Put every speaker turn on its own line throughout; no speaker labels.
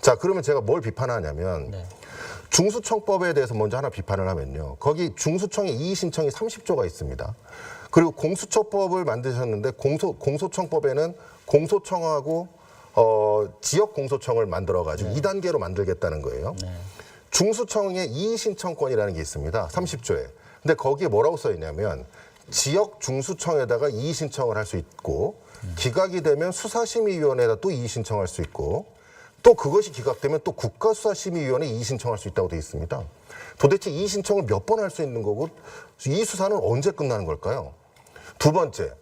자, 그러면 제가 뭘 비판하냐면
네.
중수청법에 대해서 먼저 하나 비판을 하면요. 거기 중수청의 이의신청이 30조가 있습니다. 그리고 공수처법을 만드셨는데 공소청법에는 공소청하고 지역 공소청을 만들어가지고 2단계로 만들겠다는 거예요.
네.
중수청의 이의신청권이라는 게 있습니다. 30조에. 근데 거기에 뭐라고 써 있냐면 지역 중수청에다가 이의신청을 할 수 있고 기각이 되면 수사심의위원회에다 또 이의신청할 수 있고 또 그것이 기각되면 또 국가수사심의위원회에 이의신청할 수 있다고 되어 있습니다. 도대체 이의신청을 몇 번 할 수 있는 거고 이 수사는 언제 끝나는 걸까요? 두 번째,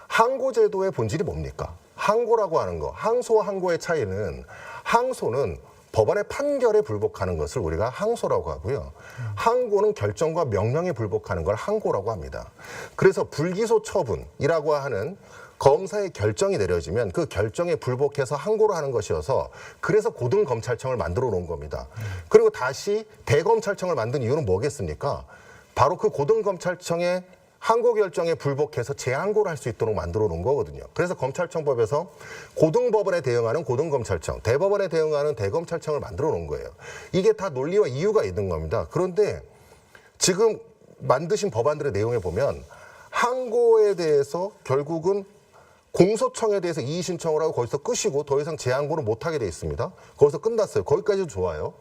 항고제도의 본질이 뭡니까? 항고라고 하는 거, 항소와 항고의 차이는 항소는 법원의 판결에 불복하는 것을 우리가 항소라고 하고요. 항고는 결정과 명령에 불복하는 걸 항고라고 합니다. 그래서 불기소 처분이라고 하는 검사의 결정이 내려지면 그 결정에 불복해서 항고를 하는 것이어서 그래서 고등검찰청을 만들어 놓은 겁니다. 그리고 다시 대검찰청을 만든 이유는 뭐겠습니까? 바로 그 고등검찰청의 항고 결정에 불복해서 재항고를 할 수 있도록 만들어 놓은 거거든요. 그래서 검찰청법에서 고등법원에 대응하는 고등검찰청, 대법원에 대응하는 대검찰청을 만들어 놓은 거예요. 이게 다 논리와 이유가 있는 겁니다. 그런데 지금 만드신 법안들의 내용에 보면 항고에 대해서 결국은 공소청에 대해서 이의신청을 하고 거기서 끝이고 더 이상 재항고를 못하게 돼 있습니다. 거기서 끝났어요. 거기까지도 좋아요.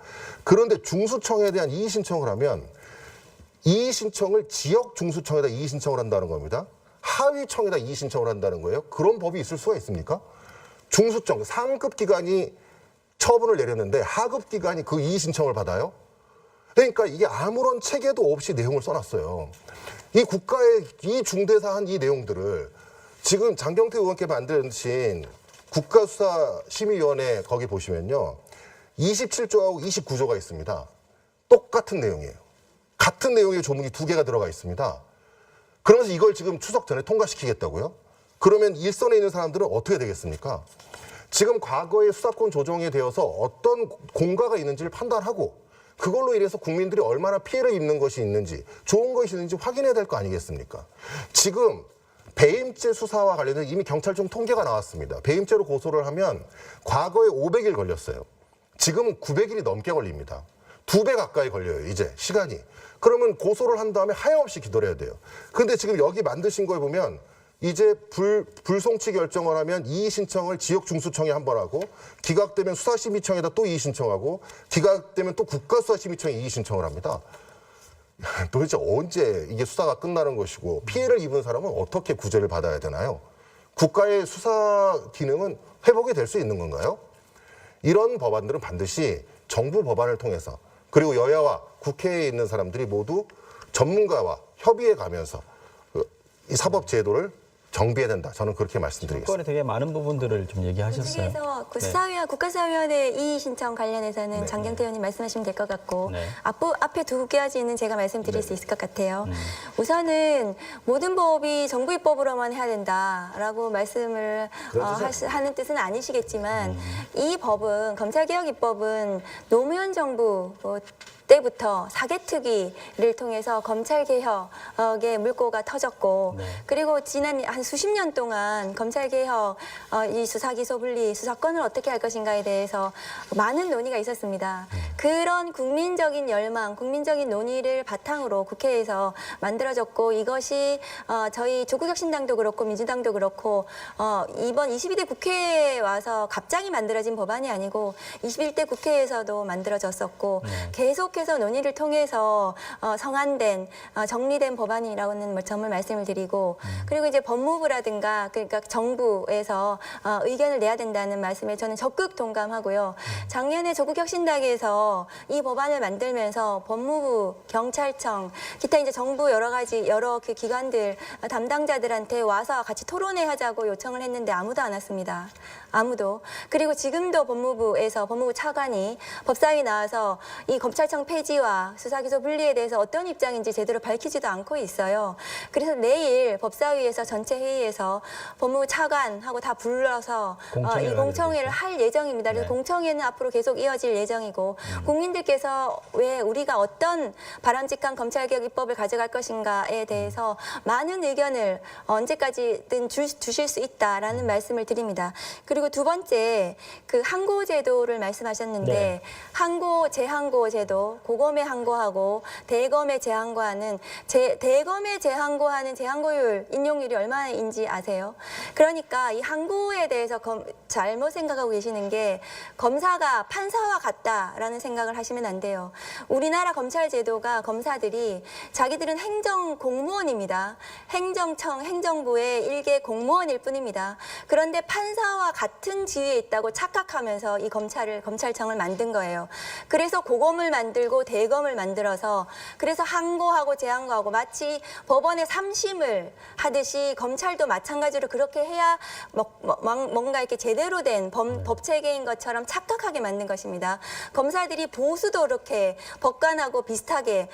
그런데 중수청에 대한 이의신청을 하면 이의신청을 지역 중수청에다 이의신청을 한다는 겁니다. 하위청에다 이의신청을 한다는 거예요. 그런 법이 있을 수가 있습니까? 중수청, 상급 기관이 처분을 내렸는데 하급 기관이 그 이의신청을 받아요? 그러니까 이게 아무런 체계도 없이 내용을 써놨어요. 이 국가의 이 중대사한 이 내용들을 지금 장경태 의원께 만드신 국가수사심의위원회 거기 보시면요. 27조하고 29조가 있습니다. 똑같은 내용이에요. 같은 내용의 조문이 2개가 들어가 있습니다. 그러면서 이걸 지금 추석 전에 통과시키겠다고요? 그러면 일선에 있는 사람들은 어떻게 되겠습니까? 지금 과거의 수사권 조정에 되어서 어떤 공과가 있는지를 판단하고 그걸로 인해서 국민들이 얼마나 피해를 입는 것이 있는지 좋은 것이 있는지 확인해야 될 거 아니겠습니까? 지금 배임죄 수사와 관련해서 이미 경찰청 통계가 나왔습니다. 배임죄로 고소를 하면 과거에 500일 걸렸어요. 지금은 900일이 넘게 걸립니다. 2배 가까이 걸려요, 이제 시간이. 그러면 고소를 한 다음에 하염없이 기다려야 돼요. 근데 지금 여기 만드신 거에 보면 이제 불송치 결정을 하면 이의신청을 지역 중수청에 한 번 하고 기각되면 수사심의청에다 또 이의신청하고 기각되면 또 국가수사심의청에 이의신청을 합니다. 도대체 언제 이게 수사가 끝나는 것이고 피해를 입은 사람은 어떻게 구제를 받아야 되나요? 국가의 수사 기능은 회복이 될 수 있는 건가요? 이런 법안들은 반드시 정부 법안을 통해서 그리고 여야와 국회에 있는 사람들이 모두 전문가와 협의해 가면서 이 사법제도를 정비해야 된다. 저는 그렇게 말씀드리겠습니다.
정권에 되게 많은 부분들을 좀 얘기하셨어요.
그래서 그 수사위원 국가수사위원회 이의 신청 관련해서는
네.
장경태 의원님 말씀하시면 될 것 같고
네.
앞에 2가지는 제가 말씀드릴
네.
수 있을 것 같아요. 우선은 모든 법이 정부 입법으로만 해야 된다라고 말씀을 하는 뜻은 아니시겠지만 이 법은 검찰개혁 입법은 노무현 정부 때부터 사개특위를 통해서 검찰개혁의 물꼬가 터졌고
네.
그리고 지난 한 수십 년 동안 검찰개혁 이 수사기소분리 수사권을 어떻게 할 것인가에 대해서 많은 논의가 있었습니다. 그런 국민적인 열망, 국민적인 논의를 바탕으로 국회에서 만들어졌고 이것이 저희 조국혁신당도 그렇고 민주당도 그렇고 이번 22대 국회에 와서 갑자기 만들어진 법안이 아니고 21대 국회에서도 만들어졌었고 계속해서 논의를 통해서 성안된 정리된 법안이라고는 점을 말씀을 드리고 그리고 이제 법무부라든가 그러니까 정부에서 의견을 내야 된다는 말씀에 저는 적극 동감하고요. 작년에 조국혁신당에서 이 법안을 만들면서 법무부, 경찰청, 기타 이제 정부 여러 그 기관들 담당자들한테 와서 같이 토론회 하자고 요청을 했는데 아무도 안 왔습니다. 아무도. 그리고 지금도 법무부에서 법무부 차관이 법사위 나와서 이 검찰청 폐지와 수사기소 분리에 대해서 어떤 입장인지 제대로 밝히지도 않고 있어요. 그래서 내일 법사위에서 전체 회의에서 법무부 차관하고 다 불러서 이 공청회를 할 예정입니다. 그래서
네.
공청회는 앞으로 계속 이어질 예정이고 국민들께서 왜 우리가 어떤 바람직한 검찰개혁 입법을 가져갈 것인가에 대해서 많은 의견을 언제까지든 주실 수 있다라는 말씀을 드립니다. 그리고 그리고 두 번째 그 항고 제도를 말씀하셨는데
네.
항고 재항고 제도, 고검에 항고하고 대검에 재항고하는 대검에 재항고하는 재항고율 인용률이 얼마나인지 아세요? 그러니까 이 항고에 대해서 잘못 생각하고 계시는 게 검사가 판사와 같다라는 생각을 하시면 안 돼요. 우리나라 검찰 제도가 검사들이 자기들은 행정 공무원입니다. 행정청, 행정부의 일개 공무원일 뿐입니다. 그런데 판사와 같은 지위에 있다고 착각하면서 이 검찰청을 만든 거예요. 그래서 고검을 만들고 대검을 만들어서 그래서 항고하고 재항고하고 마치 법원의 삼심을 하듯이 검찰도 마찬가지로 그렇게 해야 뭔가 이렇게 제대로 된 법 체계인 것처럼 착각하게 만든 것입니다. 검사들이 보수도 그렇게 법관하고 비슷하게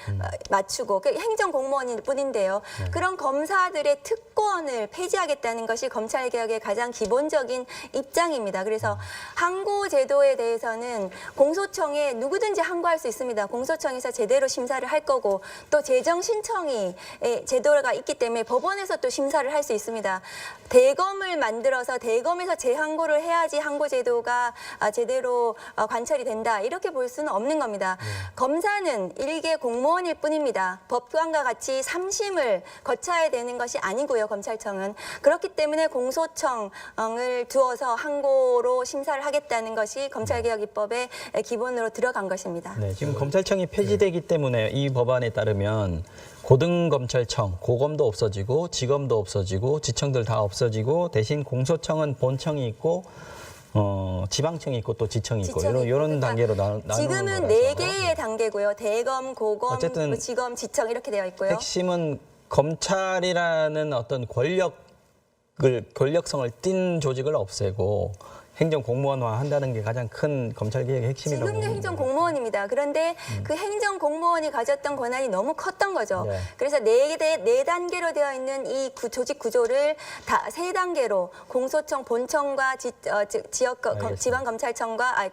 맞추고 행정 공무원일 뿐인데요. 그런 검사들의 특권을 폐지하겠다는 것이 검찰개혁의 가장 기본적인 입장입니다. 그래서 항고 제도에 대해서는 공소청에 누구든지 항고할 수 있습니다. 공소청에서 제대로 심사를 할 거고 또 재정 신청이 제도가 있기 때문에 법원에서 또 심사를 할 수 있습니다. 대검을 만들어서 대검에서 재항고를 해야지 항고 제도가 제대로 관철이 된다. 이렇게 볼 수는 없는 겁니다. 검사는 일개 공무원일 뿐입니다. 법관과 같이 삼심을 거쳐야 되는 것이 아니고요. 검찰청은. 그렇기 때문에 공소청을 두어서 항고로 심사를 하겠다는 것이 검찰개혁 입법의 기본으로 들어간 것입니다.
네, 지금 검찰청이 폐지되기 때문에 이 법안에 따르면 고등검찰청, 고검도 없어지고 지검도 없어지고 지청들 다 없어지고 대신 공소청은 본청이 있고 지방청이 있고 또 지청이 있고 이런 단계로 나누는
지금은
거라서.
4개의 단계고요. 대검, 고검,
어쨌든
지검, 지청 이렇게 되어 있고요.
핵심은 검찰이라는 어떤 권력성을 띈 조직을 없애고 행정 공무원화 한다는 게 가장 큰 검찰 개혁의 핵심이라고
지금도
봅니다.
행정 공무원입니다. 그런데 그 행정 공무원이 가졌던 권한이 너무 컸던 거죠.
네.
그래서 네 단계로 되어 있는 이 조직 구조를 다 3단계로 공소청, 본청과 지방검찰청과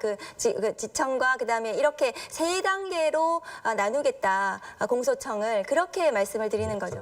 지청과 그다음에 이렇게 3단계로 나누겠다. 공소청을 그렇게 말씀을 드리는 거죠.